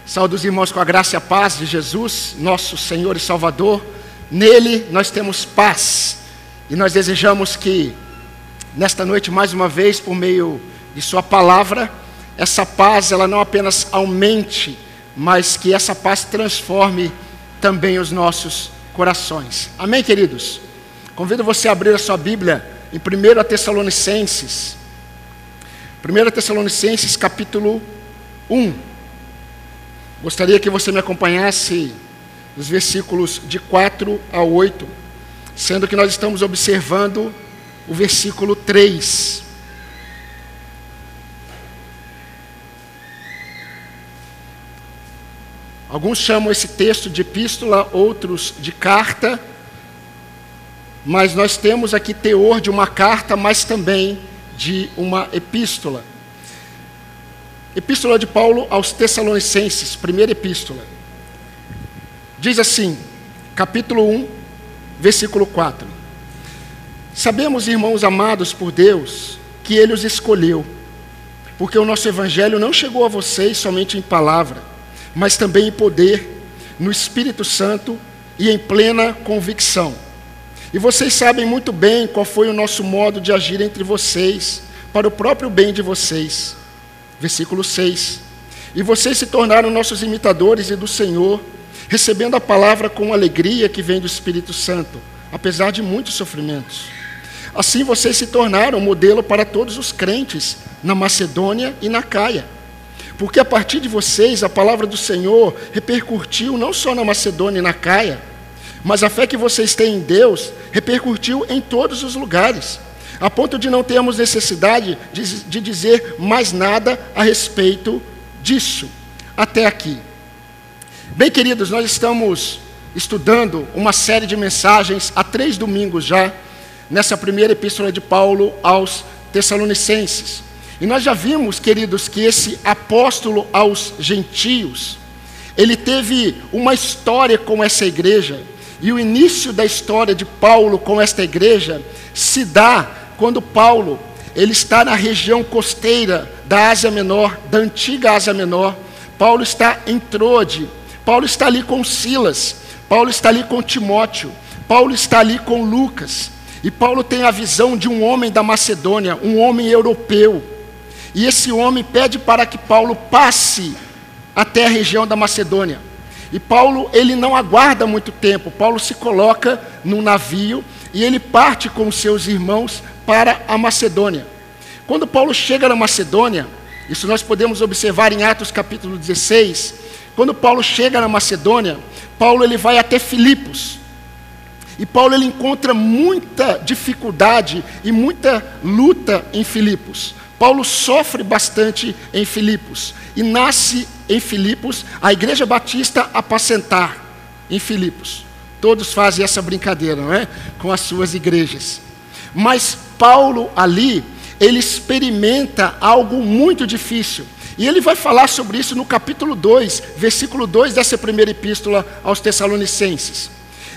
Saúdo os irmãos com a graça e a paz de Jesus, nosso Senhor e Salvador. Nele nós temos paz. E nós desejamos que, nesta noite, mais uma vez, por meio de sua palavra, essa paz, ela não apenas aumente, mas que essa paz transforme também os nossos corações. Amém, queridos? Convido você a abrir a sua Bíblia em 1 Tessalonicenses. 1 Tessalonicenses, capítulo 1. Gostaria que você me acompanhasse nos versículos de 4 a 8, sendo que nós estamos observando o versículo 3. Alguns chamam esse texto de epístola, outros de carta, mas nós temos aqui teor de uma carta, mas também de uma epístola. Epístola de Paulo aos Tessalonicenses, primeira epístola. Diz assim, capítulo 1, versículo 4. Sabemos, irmãos amados por Deus, que Ele os escolheu, porque o nosso evangelho não chegou a vocês somente em palavra, mas também em poder, no Espírito Santo e em plena convicção. E vocês sabem muito bem qual foi o nosso modo de agir entre vocês, para o próprio bem de vocês. Versículo 6. E vocês se tornaram nossos imitadores e do Senhor, recebendo a palavra com alegria que vem do Espírito Santo, apesar de muitos sofrimentos. Assim vocês se tornaram modelo para todos os crentes na Macedônia e na Caia. Porque a partir de vocês a palavra do Senhor repercutiu não só na Macedônia e na Caia, mas a fé que vocês têm em Deus repercutiu em todos os lugares, a ponto de não termos necessidade de dizer mais nada a respeito disso, até aqui. Bem, queridos, nós estamos estudando uma série de mensagens há 3 domingos já, nessa primeira epístola de Paulo aos Tessalonicenses. E nós já vimos, queridos, que esse apóstolo aos gentios, ele teve uma história com essa igreja, e o início da história de Paulo com esta igreja se dá quando Paulo, ele está na região costeira da Ásia Menor, da antiga Ásia Menor. Paulo está em Troade, Paulo está ali com Silas, Paulo está ali com Timóteo, Paulo está ali com Lucas. E Paulo tem a visão de um homem da Macedônia, um homem europeu. E esse homem pede para que Paulo passe até a região da Macedônia. E Paulo, ele não aguarda muito tempo. Paulo se coloca num navio e ele parte com os seus irmãos para a Macedônia. Quando Paulo chega na Macedônia, isso nós podemos observar em Atos capítulo 16, quando Paulo chega na Macedônia, Paulo ele vai até Filipos. E Paulo ele encontra muita dificuldade e muita luta em Filipos. Paulo sofre bastante em Filipos e nasce em Filipos a Igreja Batista Apacentar em Filipos. Todos fazem essa brincadeira, não é? Com as suas igrejas. Mas Paulo ali, ele experimenta algo muito difícil. E ele vai falar sobre isso no capítulo 2, versículo 2 dessa primeira epístola aos Tessalonicenses.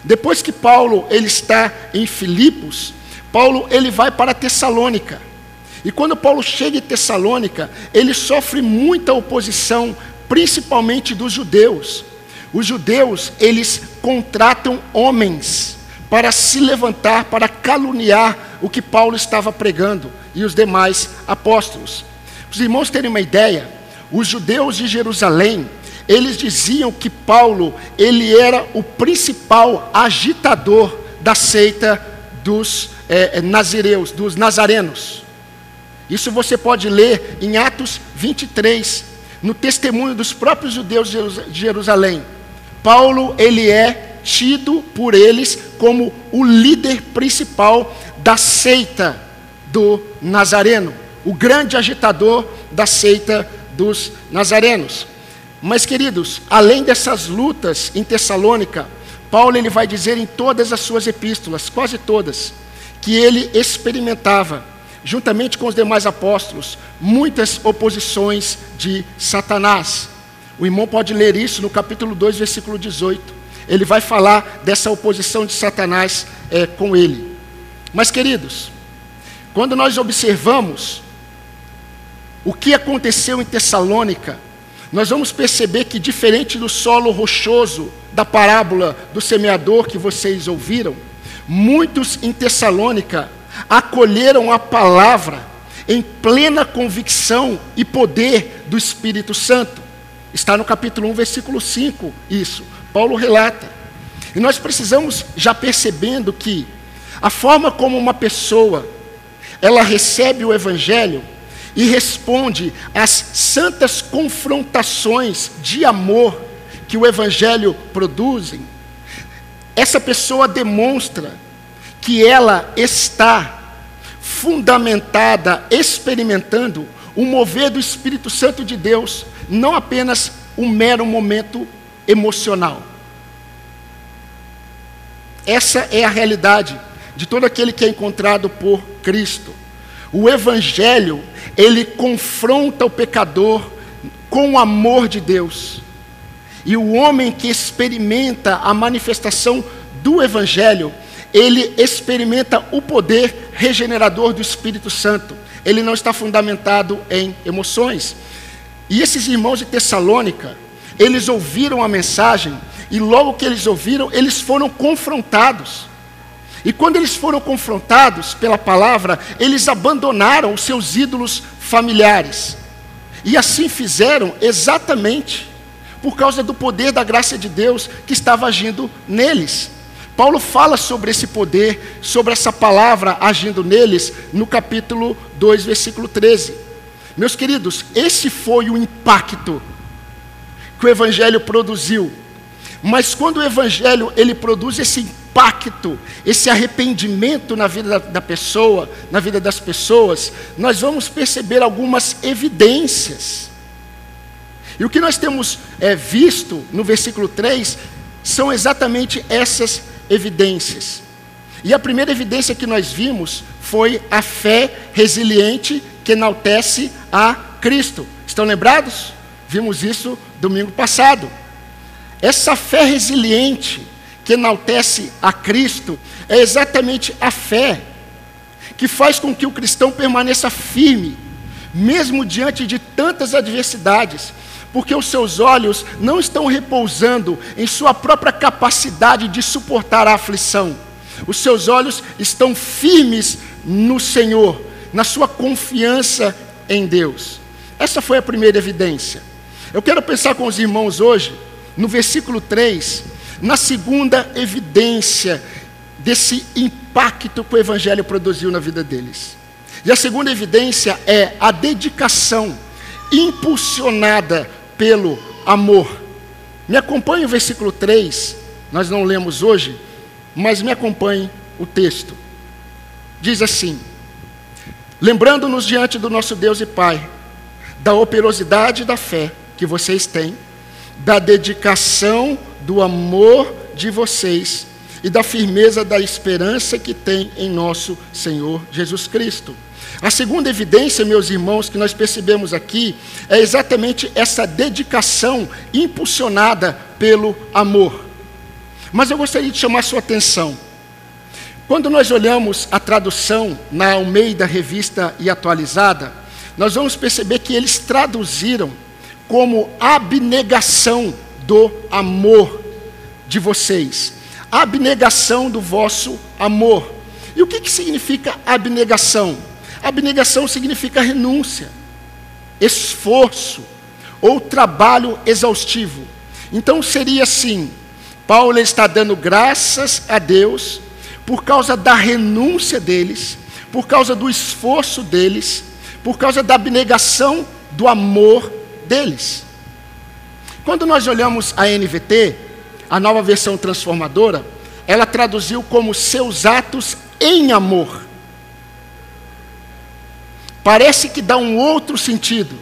Depois que Paulo ele está em Filipos, Paulo ele vai para Tessalônica. E quando Paulo chega em Tessalônica, ele sofre muita oposição, principalmente dos judeus. Os judeus, eles contratam homens para se levantar, para caluniar o que Paulo estava pregando e os demais apóstolos. Para os irmãos terem uma ideia, os judeus de Jerusalém, eles diziam que Paulo, ele era o principal agitador da seita dos nazireus, dos nazarenos. Isso você pode ler em Atos 23, no testemunho dos próprios judeus de Jerusalém. Paulo, ele é tido por eles como o líder principal da seita do Nazareno, o grande agitador da seita dos nazarenos. Mas, queridos, além dessas lutas em Tessalônica, Paulo ele vai dizer em todas as suas epístolas, quase todas, que ele experimentava, juntamente com os demais apóstolos, muitas oposições de Satanás. O irmão pode ler isso no capítulo 2, versículo 18. Ele vai falar dessa oposição de Satanás com ele. Mas, queridos, quando nós observamos o que aconteceu em Tessalônica, nós vamos perceber que, diferente do solo rochoso da parábola do semeador que vocês ouviram, muitos em Tessalônica acolheram a palavra em plena convicção e poder do Espírito Santo. Está no capítulo 1, versículo 5, isso. Paulo relata. E nós precisamos já percebendo que a forma como uma pessoa, ela recebe o Evangelho e responde às santas confrontações de amor que o Evangelho produz, essa pessoa demonstra que ela está fundamentada, experimentando o mover do Espírito Santo de Deus, não apenas um mero momento emocional. Essa é a realidade de todo aquele que é encontrado por Cristo. O Evangelho, ele confronta o pecador com o amor de Deus. E o homem que experimenta a manifestação do Evangelho, ele experimenta o poder regenerador do Espírito Santo. Ele não está fundamentado em emoções. E esses irmãos de Tessalônica, eles ouviram a mensagem, e logo que eles ouviram, eles foram confrontados. E quando eles foram confrontados pela palavra, eles abandonaram os seus ídolos familiares. E assim fizeram exatamente por causa do poder da graça de Deus que estava agindo neles. Paulo fala sobre esse poder, sobre essa palavra agindo neles, no capítulo 2, versículo 13. Meus queridos, esse foi o impacto que o Evangelho produziu. Mas quando o Evangelho ele produz esse impacto, esse arrependimento na vida da pessoa, na vida das pessoas, nós vamos perceber algumas evidências. E o que nós temos visto no versículo 3 são exatamente essas evidências. E a primeira evidência que nós vimos foi a fé resiliente que enaltece a Cristo. Estão lembrados? Vimos isso domingo passado. Essa fé resiliente que enaltece a Cristo é exatamente a fé que faz com que o cristão permaneça firme, mesmo diante de tantas adversidades, porque os seus olhos não estão repousando em sua própria capacidade de suportar a aflição. Os seus olhos estão firmes no Senhor, na sua confiança em Deus. Essa foi a primeira evidência. Eu quero pensar com os irmãos hoje, no versículo 3, na segunda evidência desse impacto que o Evangelho produziu na vida deles. E a segunda evidência é a dedicação impulsionada pelo amor. Me acompanhe o versículo 3, nós não lemos hoje, mas me acompanhe o texto. Diz assim: lembrando-nos diante do nosso Deus e Pai, da operosidade da fé que vocês têm, da dedicação do amor de vocês e da firmeza da esperança que tem em nosso Senhor Jesus Cristo. A segunda evidência, meus irmãos, que nós percebemos aqui, é exatamente essa dedicação impulsionada pelo amor. Mas eu gostaria de chamar a sua atenção. Quando nós olhamos a tradução na Almeida Revista e Atualizada, nós vamos perceber que eles traduziram como abnegação do amor de vocês. Abnegação do vosso amor. E o que significa abnegação? Abnegação significa renúncia, esforço ou trabalho exaustivo. Então seria assim: Paulo está dando graças a Deus por causa da renúncia deles, por causa do esforço deles, por causa da abnegação do amor deles. Quando nós olhamos a NVT, a nova versão transformadora, ela traduziu como seus atos em amor. Parece que dá um outro sentido.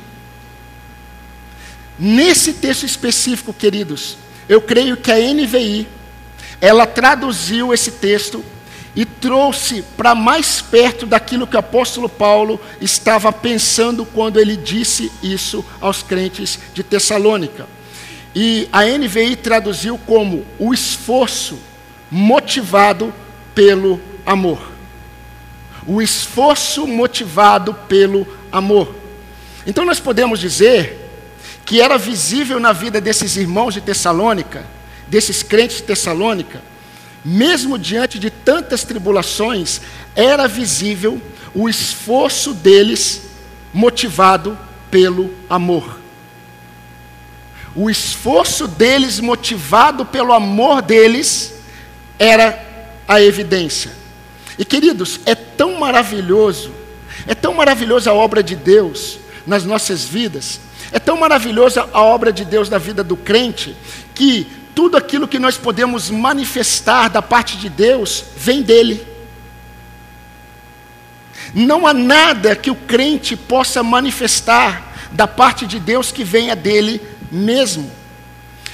Nesse texto específico, queridos, eu creio que a NVI, ela traduziu esse texto e trouxe para mais perto daquilo que o apóstolo Paulo estava pensando quando ele disse isso aos crentes de Tessalônica. E a NVI traduziu como o esforço motivado pelo amor. O esforço motivado pelo amor. Então nós podemos dizer que era visível na vida desses irmãos de Tessalônica, desses crentes de Tessalônica, mesmo diante de tantas tribulações, era visível o esforço deles motivado pelo amor. O esforço deles motivado pelo amor deles era a evidência. E queridos, é tão maravilhosa a obra de Deus nas nossas vidas, é tão maravilhosa a obra de Deus na vida do crente, que tudo aquilo que nós podemos manifestar da parte de Deus, vem dele. Não há nada que o crente possa manifestar da parte de Deus que venha dele mesmo.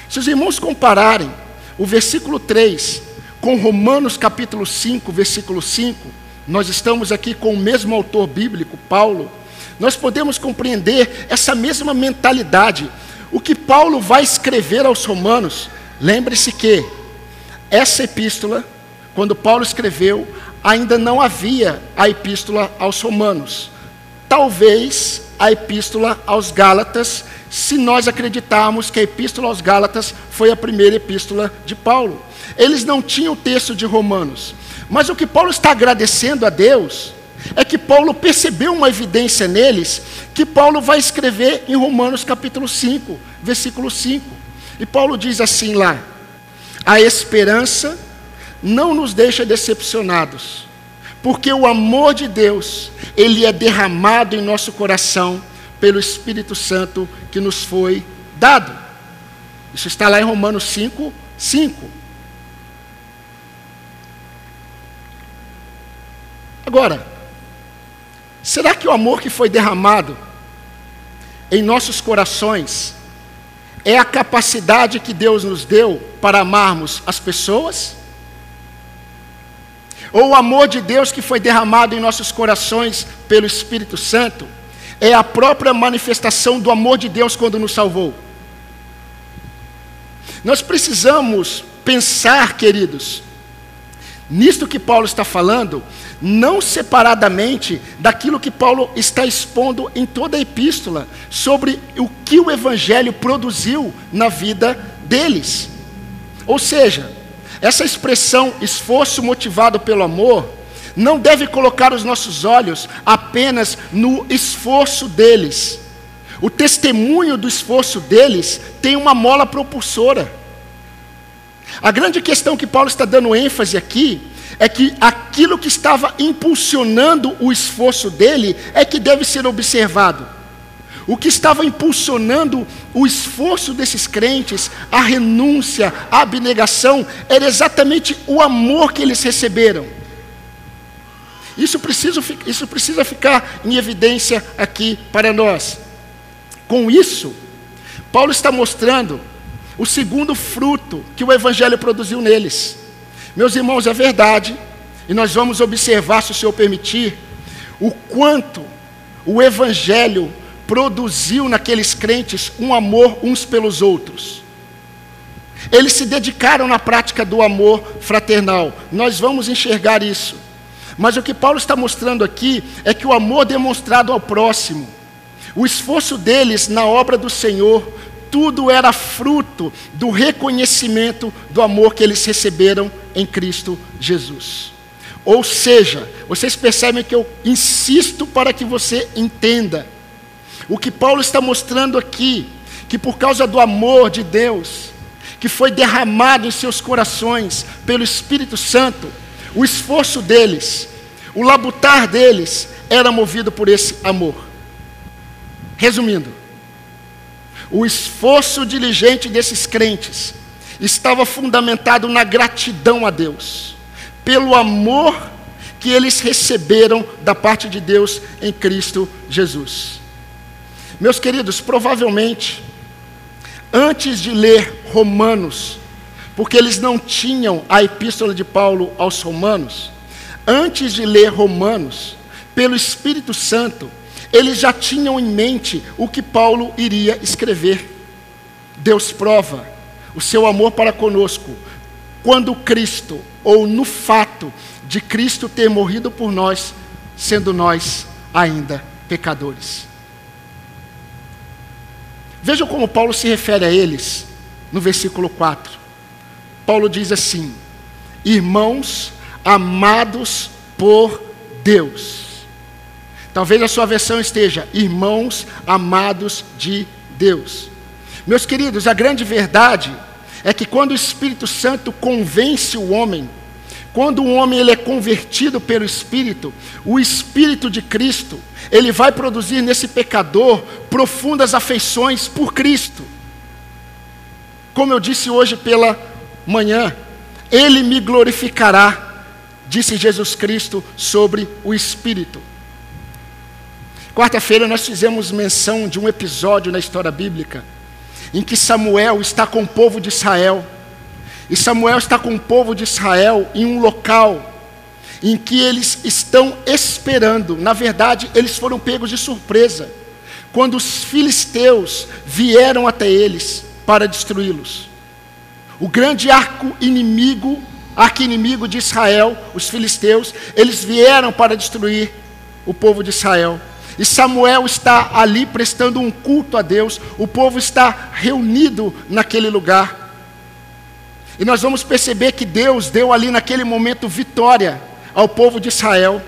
Se os irmãos compararem o versículo 3 com Romanos capítulo 5, versículo 5, nós estamos aqui com o mesmo autor bíblico, Paulo, nós podemos compreender essa mesma mentalidade. O que Paulo vai escrever aos romanos, lembre-se que essa epístola, quando Paulo escreveu, ainda não havia a epístola aos romanos. Talvez a epístola aos Gálatas, se nós acreditarmos que a epístola aos Gálatas foi a primeira epístola de Paulo. Eles não tinham o texto de Romanos. Mas o que Paulo está agradecendo a Deus é que Paulo percebeu uma evidência neles, que Paulo vai escrever em Romanos capítulo 5, versículo 5. E Paulo diz assim lá: a esperança não nos deixa decepcionados, porque o amor de Deus, ele é derramado em nosso coração pelo Espírito Santo que nos foi dado. Isso está lá em Romanos 5, 5. Agora, será que o amor que foi derramado em nossos corações é a capacidade que Deus nos deu para amarmos as pessoas? Ou o amor de Deus que foi derramado em nossos corações pelo Espírito Santo é a própria manifestação do amor de Deus quando nos salvou? Nós precisamos pensar, queridos, nisto que Paulo está falando, não separadamente daquilo que Paulo está expondo em toda a epístola, sobre o que o Evangelho produziu na vida deles. Ou seja, essa expressão esforço motivado pelo amor, não deve colocar os nossos olhos apenas no esforço deles. O testemunho do esforço deles tem uma mola propulsora. A grande questão que Paulo está dando ênfase aqui é que aquilo que estava impulsionando o esforço dele é que deve ser observado. O que estava impulsionando o esforço desses crentes, a renúncia, a abnegação, era exatamente o amor que eles receberam. Isso precisa ficar em evidência aqui para nós. Com isso, Paulo está mostrando o segundo fruto que o Evangelho produziu neles. Meus irmãos, é verdade, e nós vamos observar, se o Senhor permitir, o quanto o Evangelho produziu naqueles crentes um amor uns pelos outros. Eles se dedicaram na prática do amor fraternal. Nós vamos enxergar isso. Mas o que Paulo está mostrando aqui é que o amor demonstrado ao próximo, o esforço deles na obra do Senhor, tudo era fruto do reconhecimento do amor que eles receberam em Cristo Jesus. Ou seja, vocês percebem que eu insisto para que você entenda. O que Paulo está mostrando aqui, que por causa do amor de Deus, que foi derramado em seus corações pelo Espírito Santo, o esforço deles, o labutar deles, era movido por esse amor. Resumindo, o esforço diligente desses crentes estava fundamentado na gratidão a Deus, pelo amor que eles receberam da parte de Deus em Cristo Jesus. Meus queridos, provavelmente, antes de ler Romanos, porque eles não tinham a epístola de Paulo aos Romanos, antes de ler Romanos, pelo Espírito Santo, eles já tinham em mente o que Paulo iria escrever. Deus prova o seu amor para conosco, quando Cristo, ou no fato de Cristo ter morrido por nós, sendo nós ainda pecadores. Vejam como Paulo se refere a eles no versículo 4. Paulo diz assim: irmãos amados por Deus. Talvez a sua versão esteja irmãos amados de Deus. Meus queridos, a grande verdade é que quando o Espírito Santo convence o homem, quando o homem ele é convertido pelo Espírito, o Espírito de Cristo, ele vai produzir nesse pecador profundas afeições por Cristo. Como eu disse hoje pela manhã, ele me glorificará, disse Jesus Cristo sobre o Espírito. Quarta-feira nós fizemos menção de um episódio na história bíblica, em que Samuel está com o povo de Israel, e Samuel está com o povo de Israel em um local em que eles estão esperando. Na verdade, eles foram pegos de surpresa, quando os filisteus vieram até eles para destruí-los. O grande arqui-inimigo de Israel, os filisteus, eles vieram para destruir o povo de Israel. E Samuel está ali prestando um culto a Deus, o povo está reunido naquele lugar. E nós vamos perceber que Deus deu ali naquele momento vitória ao povo de Israel.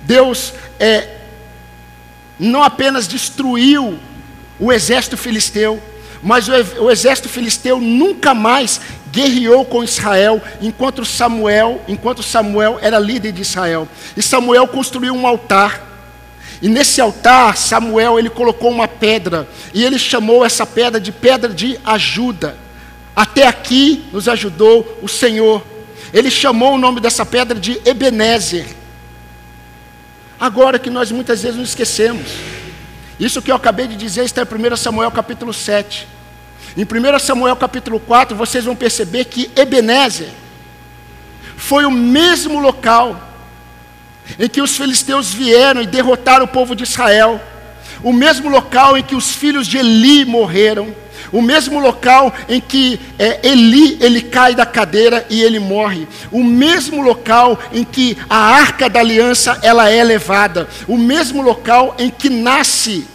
Deus não apenas destruiu o exército filisteu, mas o exército filisteu nunca mais guerreou com Israel, enquanto Samuel era líder de Israel. E Samuel construiu um altar. E nesse altar, Samuel ele colocou uma pedra, e ele chamou essa pedra de ajuda. Até aqui nos ajudou o Senhor. Ele chamou o nome dessa pedra de Ebenezer. Agora que nós muitas vezes nos esquecemos. Isso que eu acabei de dizer está em 1 Samuel capítulo 7. Em 1 Samuel capítulo 4, vocês vão perceber que Ebenezer foi o mesmo local em que os filisteus vieram e derrotaram o povo de Israel, o mesmo local em que os filhos de Eli morreram, o mesmo local em que Eli ele cai da cadeira e ele morre, o mesmo local em que a arca da aliança ela é levada, o mesmo local em que nasce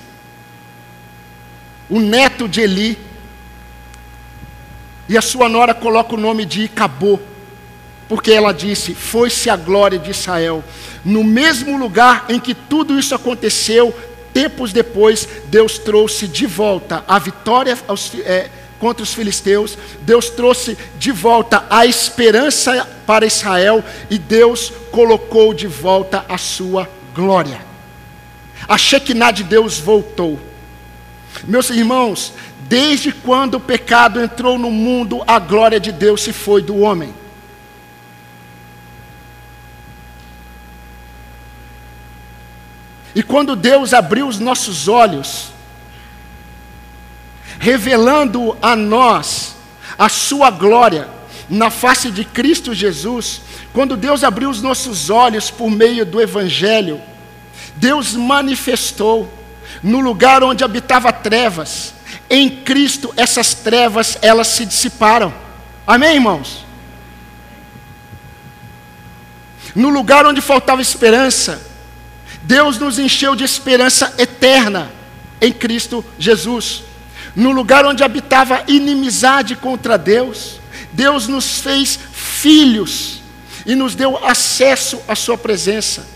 o neto de Eli, e a sua nora coloca o nome de Icabô, porque ela disse: foi-se a glória de Israel. No mesmo lugar em que tudo isso aconteceu, tempos depois, Deus trouxe de volta a vitória contra os filisteus, Deus trouxe de volta a esperança para Israel, e Deus colocou de volta a sua glória. A Shekinah de Deus voltou. Meus irmãos, desde quando o pecado entrou no mundo, a glória de Deus se foi do homem. E quando Deus abriu os nossos olhos, revelando a nós a sua glória na face de Cristo Jesus, quando Deus abriu os nossos olhos por meio do Evangelho, Deus manifestou no lugar onde habitava trevas. Em Cristo essas trevas elas se dissiparam. Amém, irmãos? No lugar onde faltava esperança, Deus nos encheu de esperança eterna em Cristo Jesus. No lugar onde habitava inimizade contra Deus, Deus nos fez filhos e nos deu acesso à sua presença.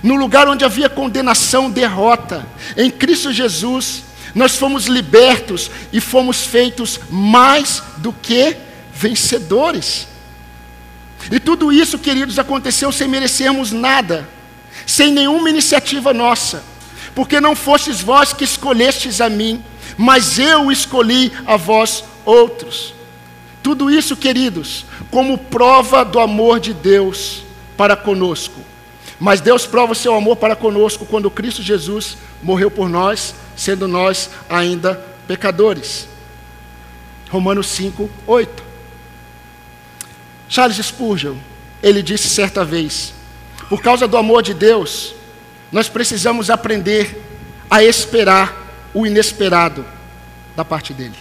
No lugar onde havia condenação, derrota, em Cristo Jesus, nós fomos libertos e fomos feitos mais do que vencedores. E tudo isso, queridos, aconteceu sem merecermos nada, sem nenhuma iniciativa nossa, porque não fostes vós que escolhestes a mim, mas eu escolhi a vós outros. Tudo isso, queridos, como prova do amor de Deus para conosco. Mas Deus prova o seu amor para conosco quando Cristo Jesus morreu por nós, sendo nós ainda pecadores. Romanos 5, 8. Charles Spurgeon, ele disse certa vez: por causa do amor de Deus, nós precisamos aprender a esperar o inesperado da parte dele.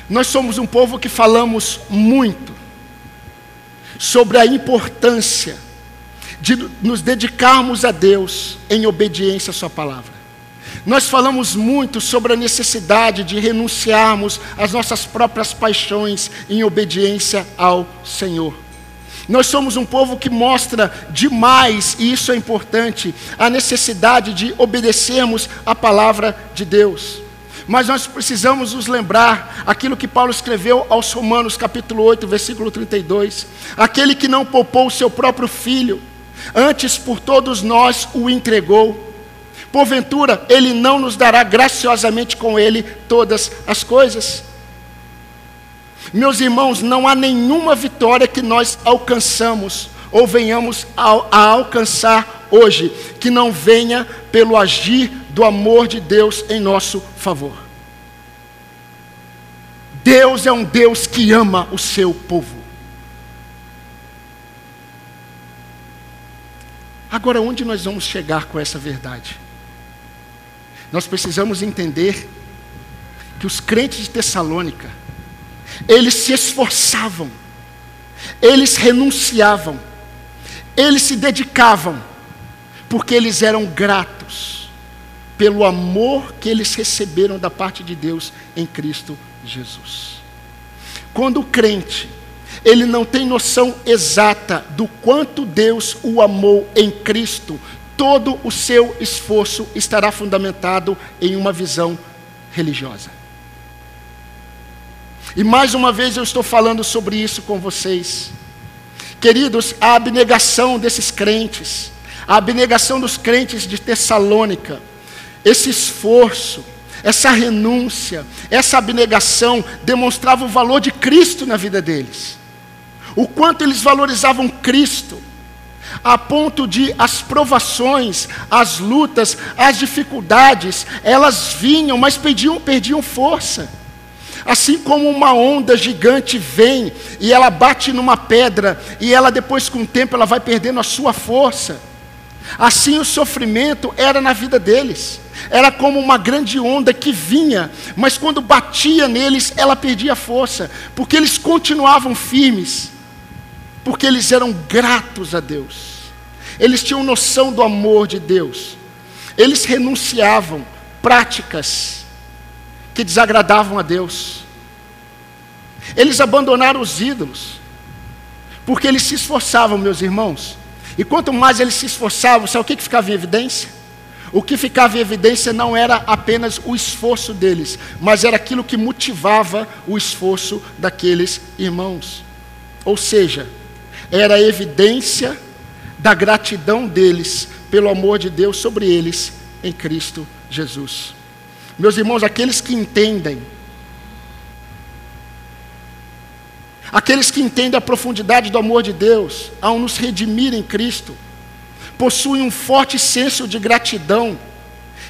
Nós somos um povo que falamos muito sobre a importância de nos dedicarmos a Deus em obediência à sua palavra. Nós falamos muito sobre a necessidade de renunciarmos às nossas próprias paixões em obediência ao Senhor. Nós somos um povo que mostra demais, e isso é importante, a necessidade de obedecermos a palavra de Deus. Mas nós precisamos nos lembrar aquilo que Paulo escreveu aos Romanos, capítulo 8, versículo 32. Aquele que não poupou o seu próprio filho, antes por todos nós o entregou. Porventura, ele não nos dará graciosamente com ele todas as coisas? Meus irmãos, não há nenhuma vitória que nós alcançamos ou venhamos a alcançar hoje que não venha pelo agir do amor de Deus em nosso favor. Deus é um Deus que ama o seu povo. Agora, onde nós vamos chegar com essa verdade? Nós precisamos entender que os crentes de Tessalônica, eles se esforçavam, eles renunciavam, eles se dedicavam, porque eles eram gratos pelo amor que eles receberam da parte de Deus em Cristo Jesus. Quando o crente, ele não tem noção exata do quanto Deus o amou em Cristo, todo o seu esforço estará fundamentado em uma visão religiosa. E mais uma vez eu estou falando sobre isso com vocês. Queridos, a abnegação desses crentes, a abnegação dos crentes de Tessalônica, esse esforço, essa renúncia, essa abnegação demonstrava o valor de Cristo na vida deles. O quanto eles valorizavam Cristo, a ponto de as provações, as lutas, as dificuldades, elas vinham, mas perdiam força. Assim como uma onda gigante vem e ela bate numa pedra e ela depois com o tempo ela vai perdendo a sua força. Assim o sofrimento era na vida deles. Era como uma grande onda que vinha, mas quando batia neles ela perdia força, porque eles continuavam firmes, porque eles eram gratos a Deus. Eles tinham noção do amor de Deus. Eles renunciavam práticas que desagradavam a Deus. Eles abandonaram os ídolos, porque eles se esforçavam, meus irmãos. E quanto mais eles se esforçavam, sabe o que ficava em evidência? O que ficava em evidência não era apenas o esforço deles, mas era aquilo que motivava o esforço daqueles irmãos. Ou seja, era a evidência da gratidão deles pelo amor de Deus sobre eles em Cristo Jesus. Meus irmãos, aqueles que entendem a profundidade do amor de Deus ao nos redimir em Cristo, possuem um forte senso de gratidão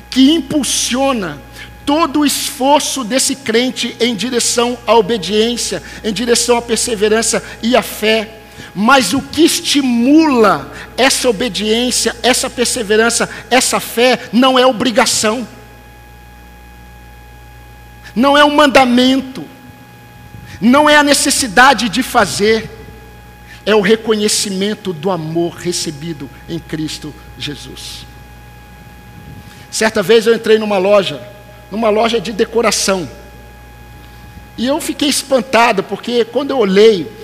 que impulsiona todo o esforço desse crente em direção à obediência, em direção à perseverança e à fé. Mas o que estimula essa obediência, essa perseverança, essa fé, não é obrigação, não é um mandamento, não é a necessidade de fazer, é o reconhecimento do amor recebido em Cristo Jesus. Certa vez eu entrei numa loja de decoração, e eu fiquei espantado, porque quando eu olhei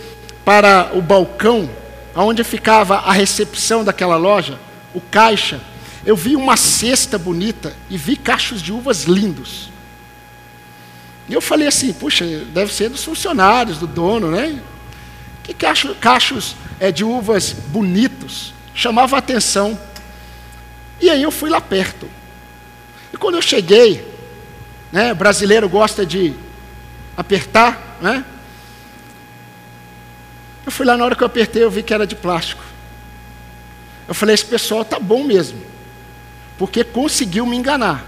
para o balcão, onde ficava a recepção daquela loja, o caixa, eu vi uma cesta bonita e vi cachos de uvas lindos. E eu falei assim, puxa, deve ser dos funcionários, do dono, né? Que cachos de uvas bonitos, chamava a atenção. E aí eu fui lá perto. E quando eu cheguei, né, brasileiro gosta de apertar, né? Eu fui lá, na hora que eu apertei, eu vi que era de plástico. Eu falei, esse pessoal tá bom mesmo, porque conseguiu me enganar.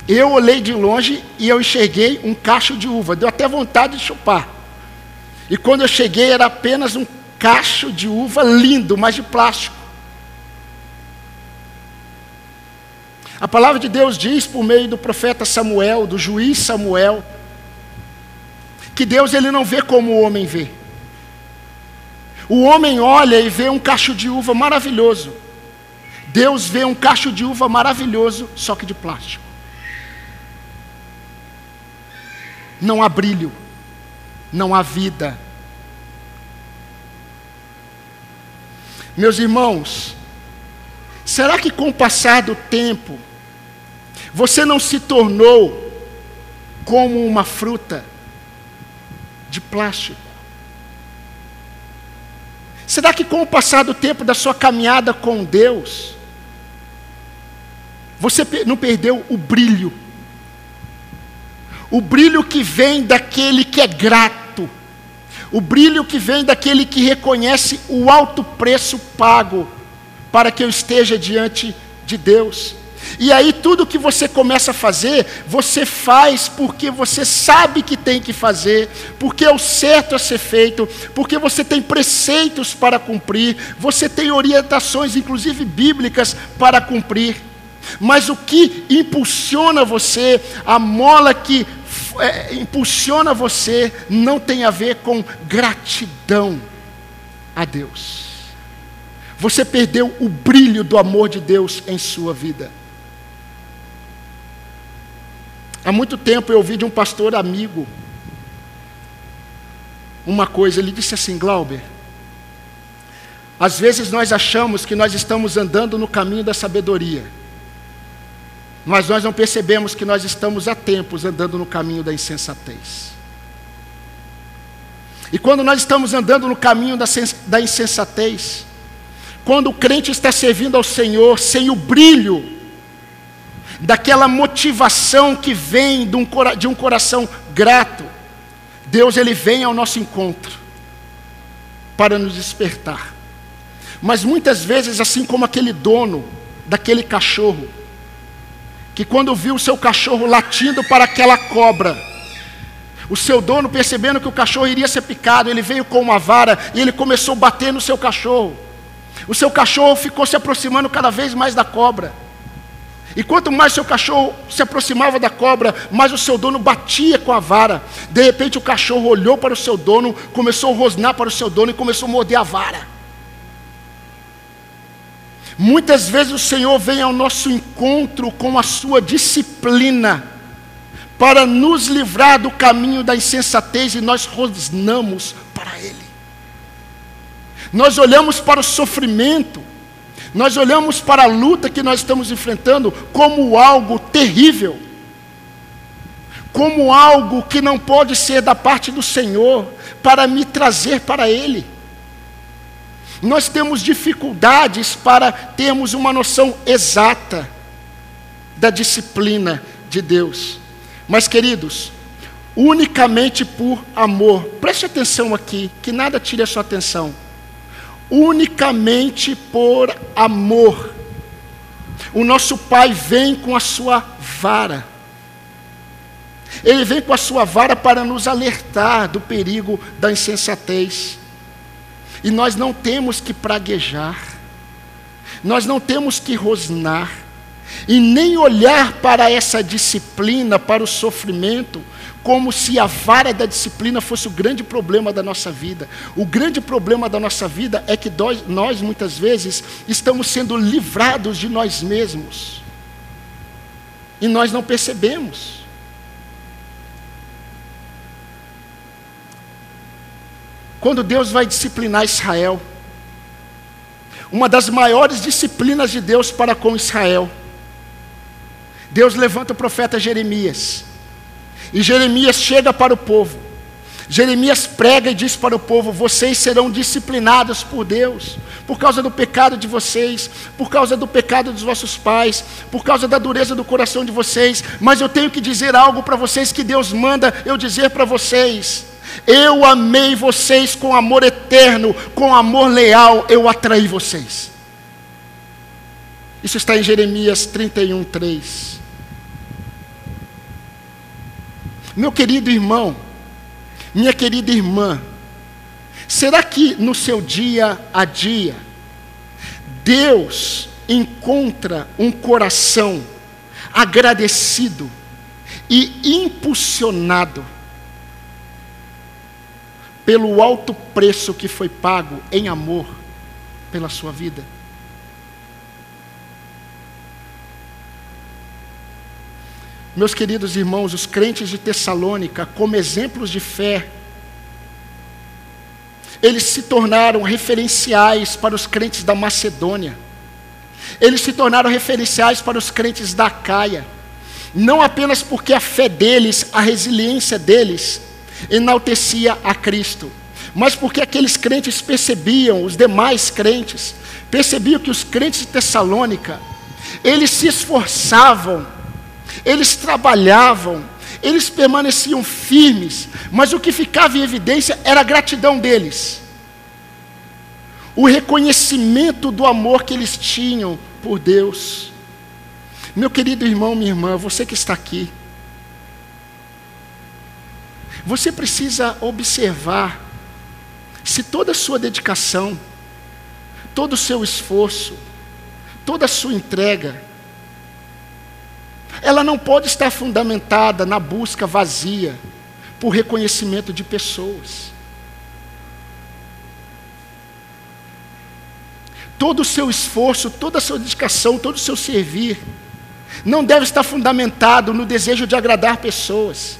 Eu olhei de longe e eu enxerguei um cacho de uva, deu até vontade de chupar. E quando eu cheguei, era apenas um cacho de uva lindo, mas de plástico. A palavra de Deus diz, por meio do profeta Samuel, do juiz Samuel, que Deus ele não vê como o homem vê. O homem olha e vê um cacho de uva maravilhoso. Deus vê um cacho de uva maravilhoso, só que de plástico. Não há brilho, não há vida. Meus irmãos, será que com o passar do tempo, você não se tornou como uma fruta de plástico? Será que com o passar do tempo da sua caminhada com Deus, você não perdeu o brilho? O brilho que vem daquele que é grato. O brilho que vem daquele que reconhece o alto preço pago para que eu esteja diante de Deus. E aí tudo que você começa a fazer, você faz porque você sabe que tem que fazer, porque é o certo a ser feito, porque você tem preceitos para cumprir, você tem orientações, inclusive bíblicas, para cumprir. Mas o que impulsiona você, a mola que impulsiona você, não tem a ver com gratidão a Deus. Você perdeu o brilho do amor de Deus em sua vida. Há muito tempo eu ouvi de um pastor amigo uma coisa, ele disse assim: Glauber, às vezes nós achamos que nós estamos andando no caminho da sabedoria, mas nós não percebemos que nós estamos há tempos andando no caminho da insensatez. E quando nós estamos andando no caminho da insensatez, quando o crente está servindo ao Senhor sem o brilho daquela motivação que vem de um coração grato, Deus ele vem ao nosso encontro para nos despertar. Mas muitas vezes, assim como aquele dono daquele cachorro, que quando viu o seu cachorro latindo para aquela cobra, o seu dono, percebendo que o cachorro iria ser picado, ele veio com uma vara e ele começou a bater no seu cachorro. O seu cachorro ficou se aproximando cada vez mais da cobra. E quanto mais seu cachorro se aproximava da cobra, mais o seu dono batia com a vara. De repente o cachorro olhou para o seu dono, começou a rosnar para o seu dono e começou a morder a vara. Muitas vezes o Senhor vem ao nosso encontro com a sua disciplina, para nos livrar do caminho da insensatez, e nós rosnamos para Ele. Nós olhamos para o sofrimento, nós olhamos para a luta que nós estamos enfrentando como algo terrível, como algo que não pode ser da parte do Senhor para me trazer para Ele. Nós temos dificuldades para termos uma noção exata da disciplina de Deus. Mas, queridos, unicamente por amor, preste atenção aqui, que nada tire a sua atenção. Unicamente por amor, o nosso Pai vem com a sua vara. Ele vem com a sua vara para nos alertar do perigo da insensatez. E nós não temos que praguejar, nós não temos que rosnar, e nem olhar para essa disciplina, para o sofrimento, como se a vara da disciplina fosse o grande problema da nossa vida. O grande problema da nossa vida é que nós muitas vezes estamos sendo livrados de nós mesmos, e nós não percebemos. Quando Deus vai disciplinar Israel, uma das maiores disciplinas de Deus para com Israel, Deus levanta o profeta Jeremias, e Jeremias chega para o povo. Jeremias prega e diz para o povo: vocês serão disciplinados por Deus, por causa do pecado de vocês, por causa do pecado dos vossos pais, por causa da dureza do coração de vocês, mas eu tenho que dizer algo para vocês que Deus manda eu dizer para vocês: eu amei vocês com amor eterno, com amor leal, eu atraí vocês. Isso está em Jeremias 31:3. Meu querido irmão, minha querida irmã, será que no seu dia a dia, Deus encontra um coração agradecido e impulsionado pelo alto preço que foi pago em amor pela sua vida? Meus queridos irmãos, os crentes de Tessalônica, como exemplos de fé, eles se tornaram referenciais para os crentes da Macedônia. Eles se tornaram referenciais para os crentes da Acaia. Não apenas porque a fé deles, a resiliência deles, enaltecia a Cristo, mas porque aqueles crentes percebiam, os demais crentes, percebiam que os crentes de Tessalônica, eles se esforçavam, eles trabalhavam, eles permaneciam firmes, mas o que ficava em evidência era a gratidão deles, o reconhecimento do amor que eles tinham por Deus. Meu querido irmão, minha irmã, você que está aqui, você precisa observar se toda a sua dedicação, todo o seu esforço, toda a sua entrega, ela não pode estar fundamentada na busca vazia por reconhecimento de pessoas. Todo o seu esforço, toda a sua dedicação, todo o seu servir, não deve estar fundamentado no desejo de agradar pessoas.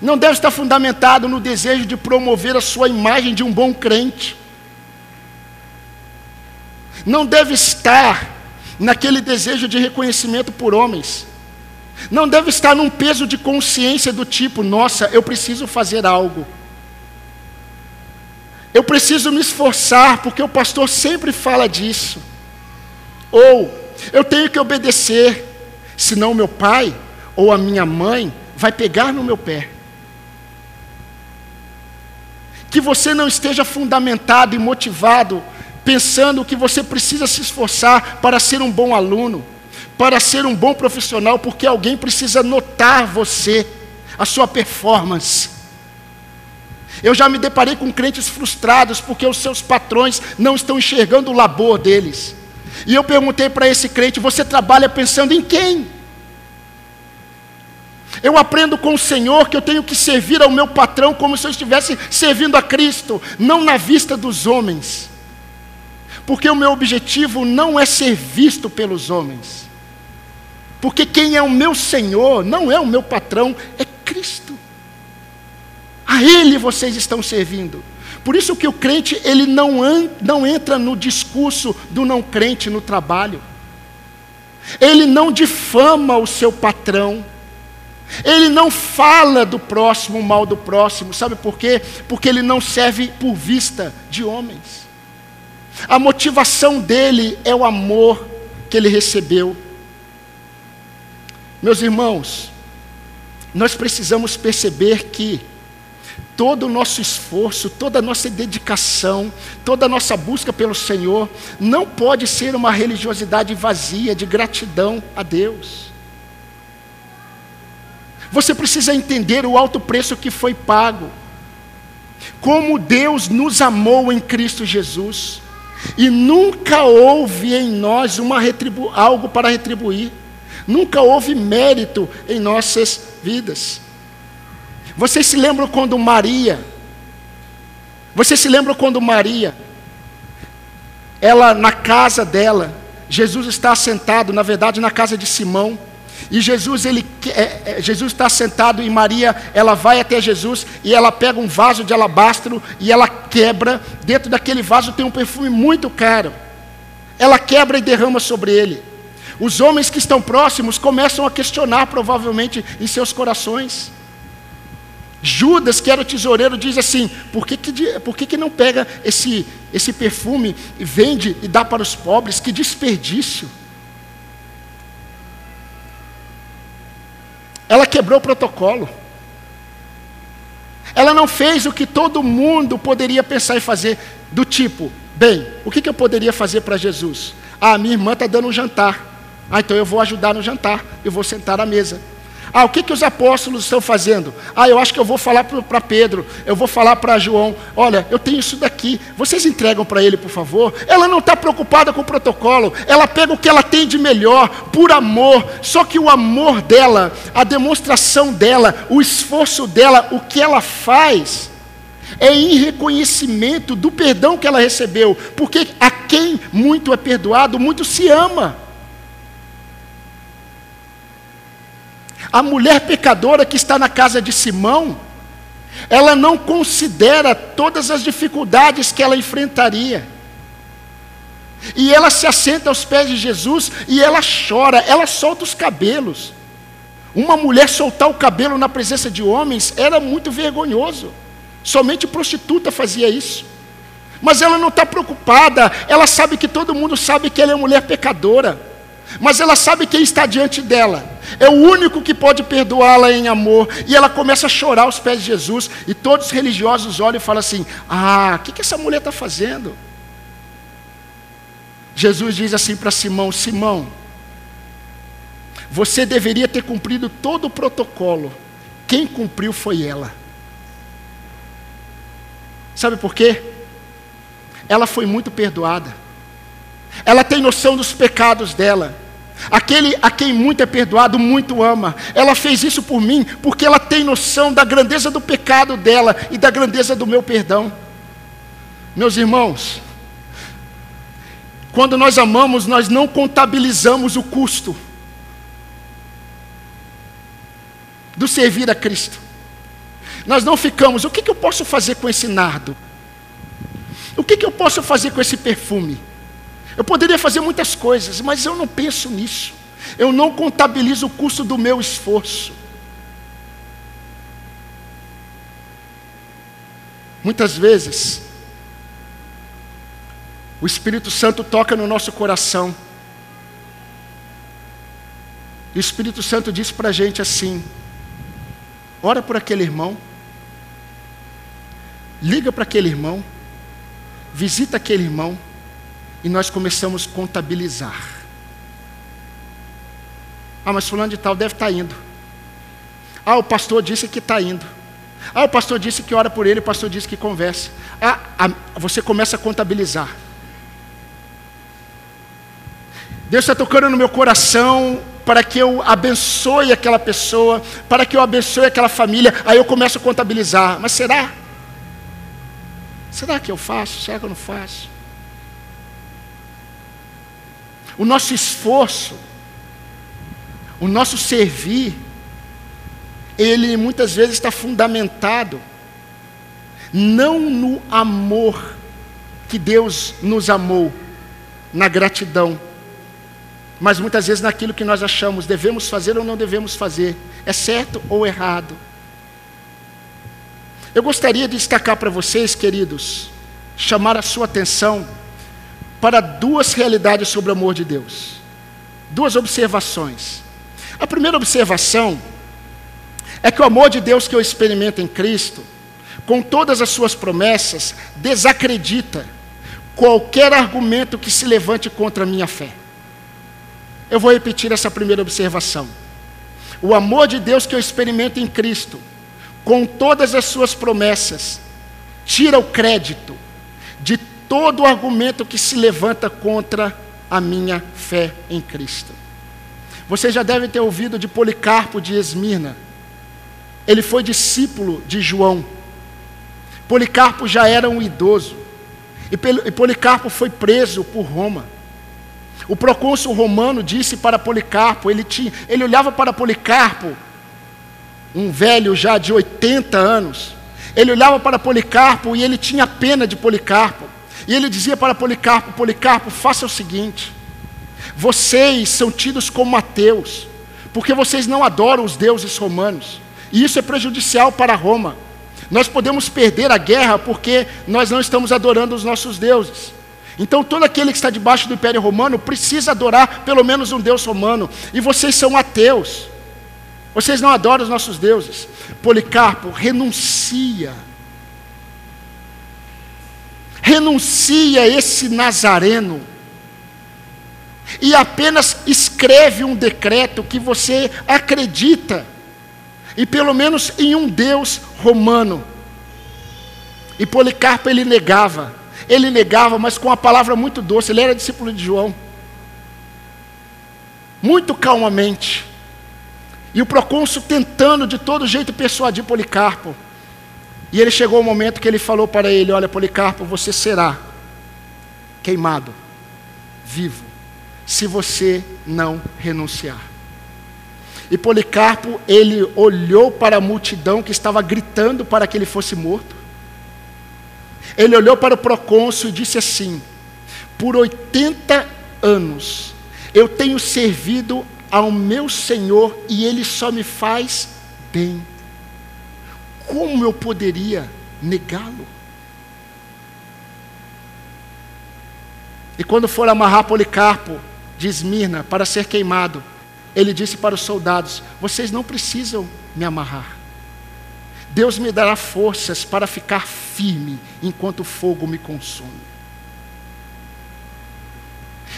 Não deve estar fundamentado no desejo de promover a sua imagem de um bom crente. Não deve estar naquele desejo de reconhecimento por homens. Não deve estar num peso de consciência do tipo, nossa, eu preciso fazer algo. Eu preciso me esforçar, porque o pastor sempre fala disso. Ou, eu tenho que obedecer, senão meu pai ou a minha mãe vai pegar no meu pé. Que você não esteja fundamentado e motivado, pensando que você precisa se esforçar para ser um bom aluno, para ser um bom profissional, porque alguém precisa notar você, a sua performance. Eu já me deparei com crentes frustrados, porque os seus patrões não estão enxergando o labor deles. E eu perguntei para esse crente, você trabalha pensando em quem? Eu aprendo com o Senhor que eu tenho que servir ao meu patrão como se eu estivesse servindo a Cristo, não na vista dos homens. Porque o meu objetivo não é ser visto pelos homens. Porque quem é o meu Senhor não é o meu patrão, é Cristo. A Ele vocês estão servindo. Por isso que o crente, ele não entra no discurso do não crente no trabalho. Ele não difama o seu patrão. Ele não fala do próximo, mal do próximo. Sabe por quê? Porque ele não serve por vista de homens. A motivação dele é o amor que ele recebeu. Meus irmãos, nós precisamos perceber que todo o nosso esforço, toda a nossa dedicação, toda a nossa busca pelo Senhor, não pode ser uma religiosidade vazia de gratidão a Deus. Você precisa entender o alto preço que foi pago. Como Deus nos amou em Cristo Jesus. E nunca houve em nós algo para retribuir. Nunca houve mérito em nossas vidas. Vocês se lembram quando Maria, ela na casa dela, Jesus está sentado, na verdade na casa de Simão, e Jesus está sentado e Maria, ela vai até Jesus e ela pega um vaso de alabastro e ela quebra, dentro daquele vaso tem um perfume muito caro, ela quebra e derrama sobre ele. Os homens que estão próximos começam a questionar provavelmente em seus corações. Judas, que era o tesoureiro, diz assim, por que não pega esse perfume e vende e dá para os pobres? Que desperdício. Ela quebrou o protocolo. Ela não fez o que todo mundo poderia pensar em fazer, do tipo, bem, o que eu poderia fazer para Jesus? Minha irmã está dando um jantar. Então eu vou ajudar no jantar, eu vou sentar à mesa. O que os apóstolos estão fazendo? Eu acho que eu vou falar para Pedro, eu vou falar para João, olha, eu tenho isso daqui, vocês entregam para ele, por favor. Ela não está preocupada com o protocolo, ela pega o que ela tem de melhor, por amor, só que o amor dela, a demonstração dela, o esforço dela, o que ela faz, é em reconhecimento do perdão que ela recebeu, porque a quem muito é perdoado, muito se ama. a mulher pecadora que está na casa de Simão, ela não considera todas as dificuldades que ela enfrentaria. E ela se assenta aos pés de Jesus e ela chora, ela solta os cabelos. Uma mulher soltar o cabelo na presença de homens era muito vergonhoso. Somente prostituta fazia isso. Mas ela não está preocupada, ela sabe que todo mundo sabe que ela é mulher pecadora. Mas ela sabe quem está diante dela. É o único que pode perdoá-la em amor. E ela começa a chorar aos pés de Jesus. E todos os religiosos olham e falam assim: o que essa mulher está fazendo? Jesus diz assim para Simão: Simão, você deveria ter cumprido todo o protocolo. Quem cumpriu foi ela. Sabe por quê? Ela foi muito perdoada. Ela tem noção dos pecados dela. Aquele a quem muito é perdoado, muito ama. Ela fez isso por mim, porque ela tem noção da grandeza do pecado dela e da grandeza do meu perdão. Meus irmãos, quando nós amamos, nós não contabilizamos o custo do servir a Cristo. Nós não ficamos: o que eu posso fazer com esse nardo? O que eu posso fazer com esse perfume? Eu poderia fazer muitas coisas, mas eu não penso nisso. Eu não contabilizo o custo do meu esforço. Muitas vezes, o Espírito Santo toca no nosso coração. E o Espírito Santo diz para a gente assim: ora por aquele irmão, liga para aquele irmão, visita aquele irmão. E nós começamos a contabilizar. Mas fulano de tal deve estar indo. O pastor disse que está indo. O pastor disse que ora por ele, o pastor disse que conversa. Você começa a contabilizar. Deus está tocando no meu coração para que eu abençoe aquela pessoa, para que eu abençoe aquela família. Aí eu começo a contabilizar. Mas será? Será que eu faço? Será que eu não faço? O nosso esforço, o nosso servir, ele muitas vezes está fundamentado não no amor que Deus nos amou, na gratidão, mas muitas vezes naquilo que nós achamos devemos fazer ou não devemos fazer, é certo ou errado. Eu gostaria de destacar para vocês, queridos, chamar a sua atenção para duas realidades sobre o amor de Deus. Duas observações. A primeira observação é que o amor de Deus que eu experimento em Cristo, com todas as suas promessas, desacredita qualquer argumento que se levante contra a minha fé. Eu vou repetir essa primeira observação. O amor de Deus que eu experimento em Cristo, com todas as suas promessas, tira o crédito de todo o argumento que se levanta contra a minha fé em Cristo. Você já deve ter ouvido de Policarpo de Esmirna. Ele foi discípulo de João. Policarpo já era um idoso. E Policarpo foi preso por Roma. O procônsul romano disse para Policarpo, ele olhava para Policarpo, um velho já de 80 anos. Ele olhava para Policarpo e ele tinha pena de Policarpo. E ele dizia para Policarpo: Policarpo, faça o seguinte, vocês são tidos como ateus, porque vocês não adoram os deuses romanos, e isso é prejudicial para Roma. Nós podemos perder a guerra porque nós não estamos adorando os nossos deuses. Então todo aquele que está debaixo do Império Romano precisa adorar pelo menos um Deus romano, e vocês são ateus, vocês não adoram os nossos deuses. Policarpo, renuncia esse nazareno e apenas escreve um decreto que você acredita, e pelo menos em um Deus romano. E Policarpo ele negava, mas com uma palavra muito doce. Ele era discípulo de João, muito calmamente. E o procônsul tentando de todo jeito persuadir Policarpo. E ele chegou ao momento que ele falou para ele: olha, Policarpo, você será queimado vivo se você não renunciar. E Policarpo, ele olhou para a multidão que estava gritando para que ele fosse morto. Ele olhou para o procônsul e disse assim: por 80 anos eu tenho servido ao meu Senhor e ele só me faz bem. Como eu poderia negá-lo? E quando for amarrar Policarpo de Esmirna para ser queimado, ele disse para os soldados: vocês não precisam me amarrar. Deus me dará forças para ficar firme enquanto o fogo me consome.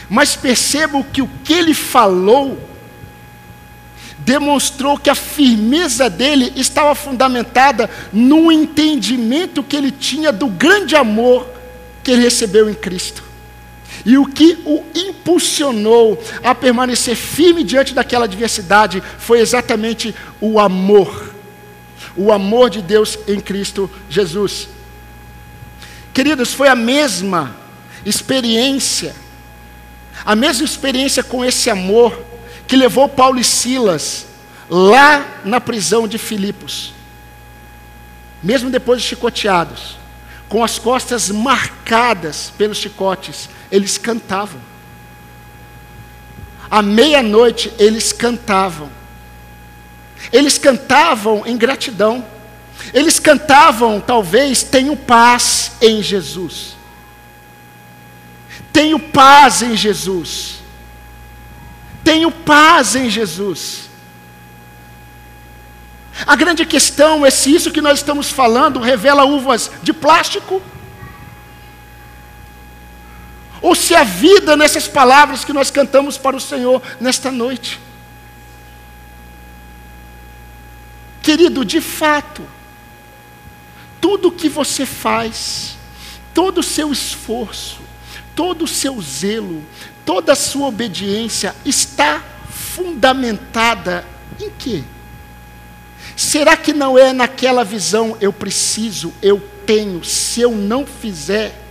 Mas percebam que o que ele falou demonstrou que a firmeza dele estava fundamentada no entendimento que ele tinha do grande amor que ele recebeu em Cristo. E o que o impulsionou a permanecer firme diante daquela adversidade foi exatamente o amor de Deus em Cristo Jesus. Queridos, foi a mesma experiência com esse amor que levou Paulo e Silas lá na prisão de Filipos. Mesmo depois de chicoteados, com as costas marcadas pelos chicotes, eles cantavam. À meia-noite eles cantavam. Eles cantavam em gratidão. Eles cantavam, talvez, tenho paz em Jesus. Tenho paz em Jesus. Tenho paz em Jesus. A grande questão é se isso que nós estamos falando revela uvas de plástico, ou se há vida nessas palavras que nós cantamos para o Senhor nesta noite. Querido, de fato, tudo o que você faz, todo o seu esforço, todo o seu zelo, toda a sua obediência está fundamentada em quê? Será que não é naquela visão, eu preciso, eu tenho, se eu não fizer,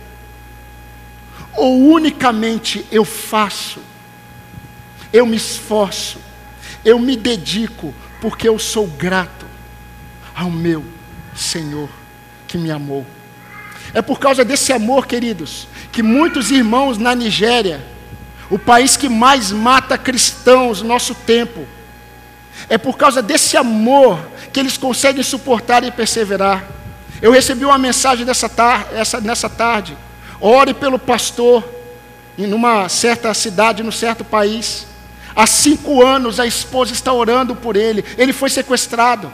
ou unicamente eu faço, eu me esforço, eu me dedico, porque eu sou grato ao meu Senhor que me amou? É por causa desse amor, queridos, que muitos irmãos na Nigéria, o país que mais mata cristãos no nosso tempo, é por causa desse amor que eles conseguem suportar e perseverar. Eu recebi uma mensagem nessa tarde: ore pelo pastor em uma certa cidade, num certo país. Há 5 anos a esposa está orando por ele. Ele foi sequestrado.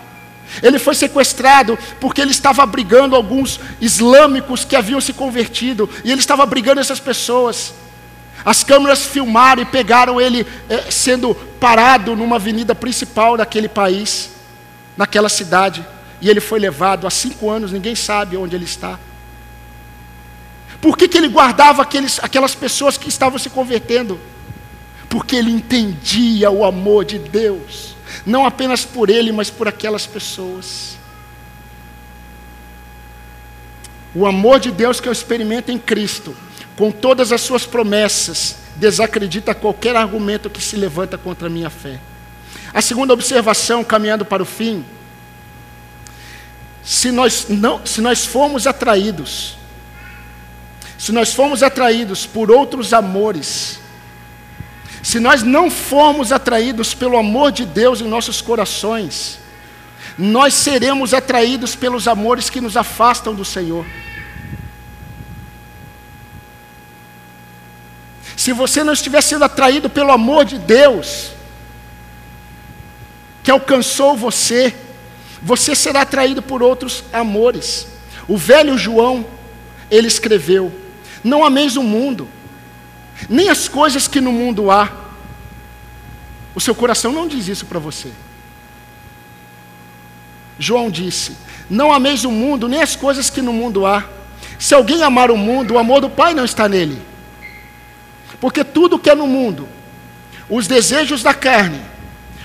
Ele foi sequestrado porque ele estava abrigando alguns islâmicos que haviam se convertido. E ele estava abrigando essas pessoas. As câmeras filmaram e pegaram ele sendo parado numa avenida principal daquele país, naquela cidade. E ele foi levado há 5 anos, ninguém sabe onde ele está. Por que ele guardava aquelas pessoas que estavam se convertendo? Porque ele entendia o amor de Deus, não apenas por ele, mas por aquelas pessoas. O amor de Deus que eu experimento em Cristo, com todas as suas promessas, desacredita qualquer argumento que se levanta contra a minha fé. A segunda observação, caminhando para o fim: se nós formos atraídos por outros amores, se nós não formos atraídos pelo amor de Deus em nossos corações, nós seremos atraídos pelos amores que nos afastam do Senhor. Se você não estiver sendo atraído pelo amor de Deus, que alcançou você, você será atraído por outros amores. O velho João, ele escreveu: não ameis o mundo, nem as coisas que no mundo há. O seu coração não diz isso para você. João disse: não ameis o mundo, nem as coisas que no mundo há. Se alguém amar o mundo, o amor do Pai não está nele. Porque tudo que é no mundo, os desejos da carne,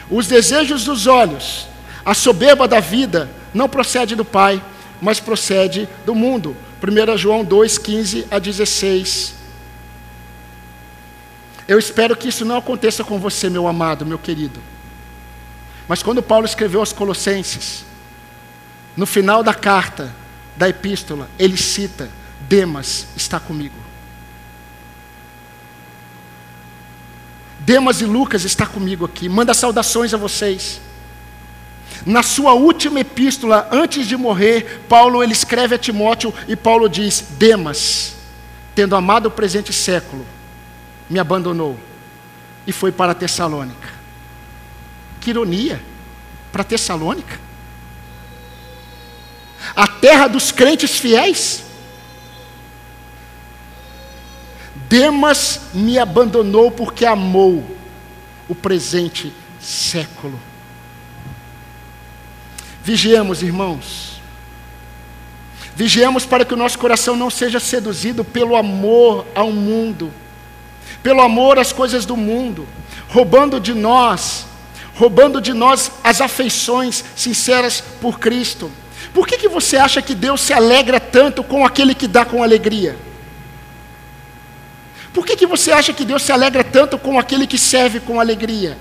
os desejos dos olhos, a soberba da vida, não procede do Pai, mas procede do mundo. 1 João 2, 15 a 16. Eu espero que isso não aconteça com você, meu amado, meu querido. Mas quando Paulo escreveu aos Colossenses, no final da carta, da epístola, ele cita: Demas está comigo. Demas e Lucas está comigo aqui. Manda saudações a vocês. Na sua última epístola, antes de morrer, Paulo ele escreve a Timóteo e Paulo diz: Demas, tendo amado o presente século, me abandonou e foi para Tessalônica. Que ironia, para Tessalônica, a terra dos crentes fiéis. Demas me abandonou porque amou o presente século. Vigiemos, irmãos. Vigiemos para que o nosso coração não seja seduzido pelo amor ao mundo, pelo amor às coisas do mundo, roubando de nós as afeições sinceras por Cristo. Por que você acha que Deus se alegra tanto com aquele que dá com alegria? Por que você acha que Deus se alegra tanto com aquele que serve com alegria?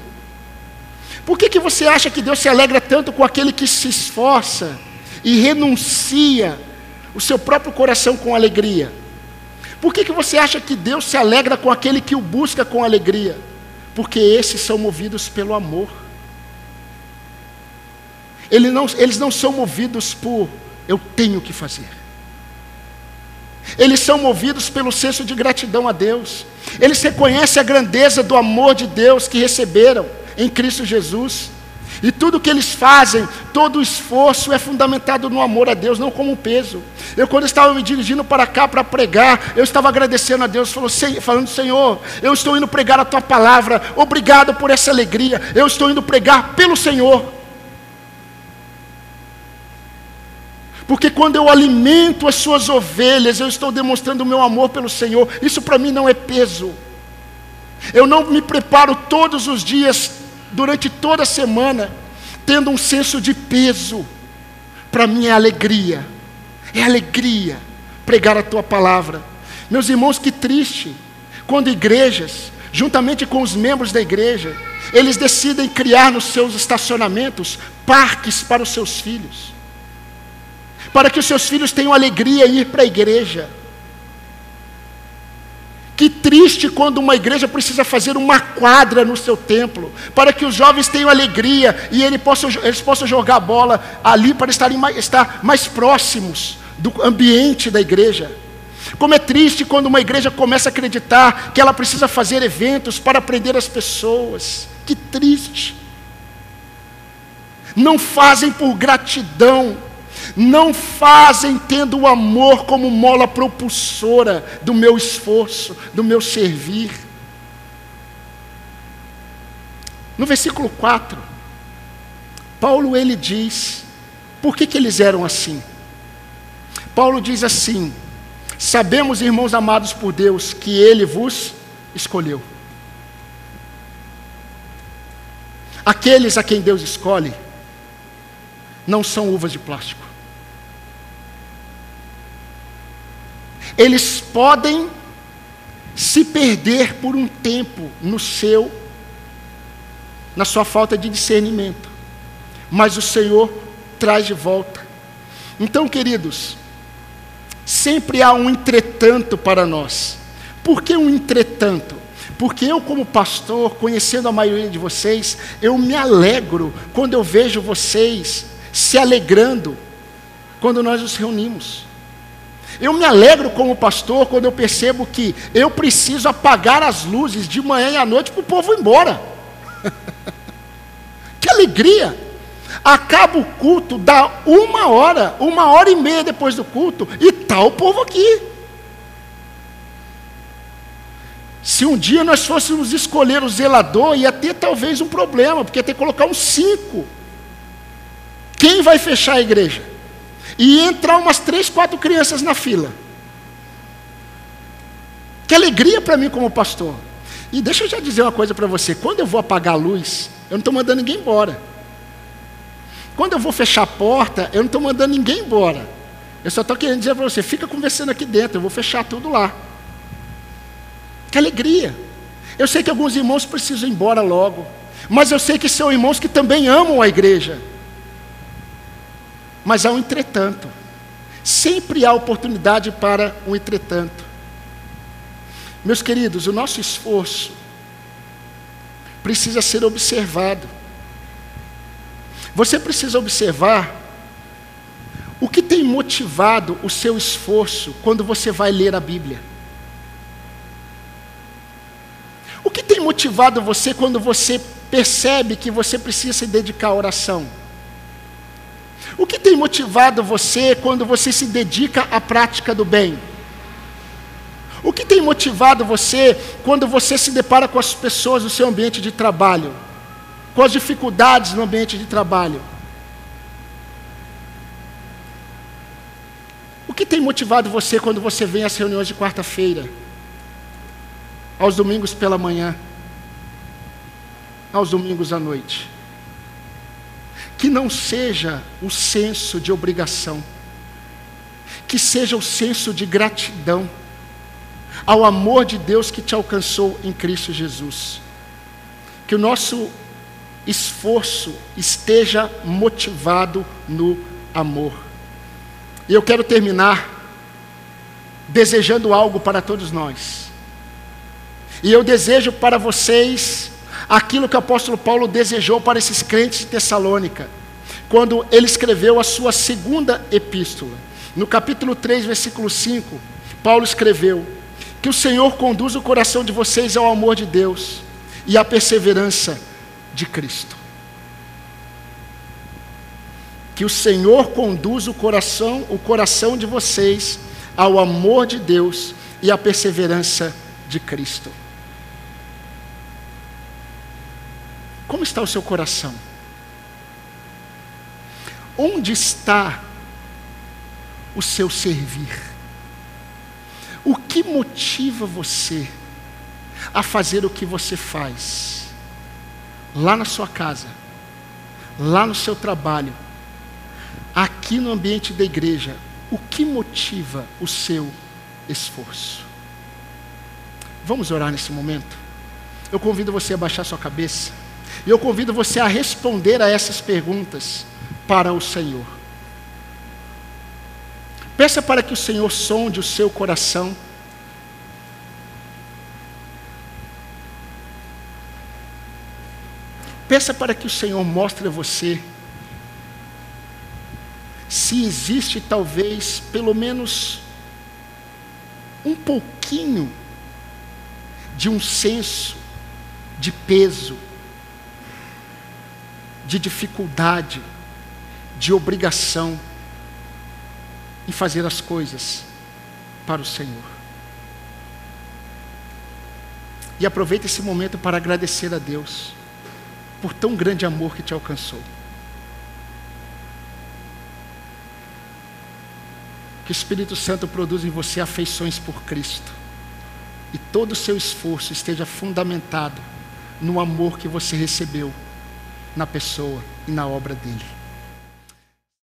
Por que você acha que Deus se alegra tanto com aquele que se esforça e renuncia o seu próprio coração com alegria? Por que você acha que Deus se alegra com aquele que o busca com alegria? Porque esses são movidos pelo amor. Eles não são movidos por eu tenho que fazer. Eles são movidos pelo senso de gratidão a Deus. Eles reconhecem a grandeza do amor de Deus que receberam em Cristo Jesus. E tudo que eles fazem, todo o esforço é fundamentado no amor a Deus, não como um peso. Quando eu estava me dirigindo para cá para pregar, eu estava agradecendo a Deus, falando: Senhor, eu estou indo pregar a Tua palavra, obrigado por essa alegria, eu estou indo pregar pelo Senhor. Porque quando eu alimento as suas ovelhas, eu estou demonstrando o meu amor pelo Senhor. Isso para mim não é peso. Eu não me preparo todos os dias, durante toda a semana, tendo um senso de peso. Para mim é alegria. É alegria pregar a Tua palavra. Meus irmãos, que triste quando igrejas, juntamente com os membros da igreja, eles decidem criar nos seus estacionamentos parques para os seus filhos, para que os seus filhos tenham alegria em ir para a igreja. Que triste quando uma igreja precisa fazer uma quadra no seu templo, para que os jovens tenham alegria e eles possam jogar bola ali para estar mais próximos do ambiente da igreja. Como é triste quando uma igreja começa a acreditar que ela precisa fazer eventos para prender as pessoas. Que triste. Não fazem por gratidão, não fazem tendo o amor como mola propulsora do meu esforço, do meu servir. No versículo 4, Paulo ele diz, por que eles eram assim? Paulo diz assim: sabemos, irmãos amados por Deus, que Ele vos escolheu. Aqueles a quem Deus escolhe não são uvas de plástico. Eles podem se perder por um tempo na sua falta de discernimento, mas o Senhor traz de volta. Então, queridos, sempre há um entretanto para nós. Por que um entretanto? Porque eu, como pastor, conhecendo a maioria de vocês, eu me alegro quando eu vejo vocês se alegrando quando nós nos reunimos. Eu me alegro como pastor quando eu percebo que eu preciso apagar as luzes de manhã e à noite para o povo ir embora. Que alegria! Acaba o culto, dá 1h30 depois do culto, e está o povo aqui. Se um dia nós fôssemos escolher o zelador, ia ter talvez um problema, porque ia ter que colocar uns 5. Quem vai fechar a igreja? E entrar umas 3, 4 crianças na fila. Que alegria para mim como pastor. E deixa eu já dizer uma coisa para você: quando eu vou apagar a luz, eu não estou mandando ninguém embora. Quando eu vou fechar a porta, eu não estou mandando ninguém embora. Eu só estou querendo dizer para você: fica conversando aqui dentro, eu vou fechar tudo lá. Que alegria. Eu sei que alguns irmãos precisam ir embora logo. Mas eu sei que são irmãos que também amam a igreja. Mas há um entretanto. Sempre há oportunidade para um entretanto. Meus queridos, o nosso esforço precisa ser observado. Você precisa observar o que tem motivado o seu esforço quando você vai ler a Bíblia. O que tem motivado você quando você percebe que você precisa se dedicar à oração? O que tem motivado você quando você se dedica à prática do bem? O que tem motivado você quando você se depara com as pessoas no seu ambiente de trabalho? Com as dificuldades no ambiente de trabalho? O que tem motivado você quando você vem às reuniões de quarta-feira? Aos domingos pela manhã? Aos domingos à noite? Que não seja o senso de obrigação, que seja o senso de gratidão ao amor de Deus que te alcançou em Cristo Jesus. Que o nosso esforço esteja motivado no amor. E eu quero terminar desejando algo para todos nós. E eu desejo para vocês aquilo que o apóstolo Paulo desejou para esses crentes de Tessalônica, quando ele escreveu a sua segunda epístola. No capítulo 3, versículo 5, Paulo escreveu: que o Senhor conduza o coração de vocês ao amor de Deus e à perseverança de Cristo. Que o Senhor conduza o coração de vocês ao amor de Deus e à perseverança de Cristo. Como está o seu coração? Onde está o seu servir? O que motiva você a fazer o que você faz? Lá na sua casa, lá no seu trabalho, aqui no ambiente da igreja, o que motiva o seu esforço? Vamos orar nesse momento? Eu convido você a baixar sua cabeça. E eu convido você a responder a essas perguntas para o Senhor. Peça para que o Senhor sonde o seu coração. Peça para que o Senhor mostre a você se existe talvez pelo menos um pouquinho de um senso de peso, de dificuldade, de obrigação em fazer as coisas para o Senhor. E aproveita esse momento para agradecer a Deus por tão grande amor que te alcançou. Que o Espírito Santo produza em você afeições por Cristo e todo o seu esforço esteja fundamentado no amor que você recebeu na pessoa e na obra dele.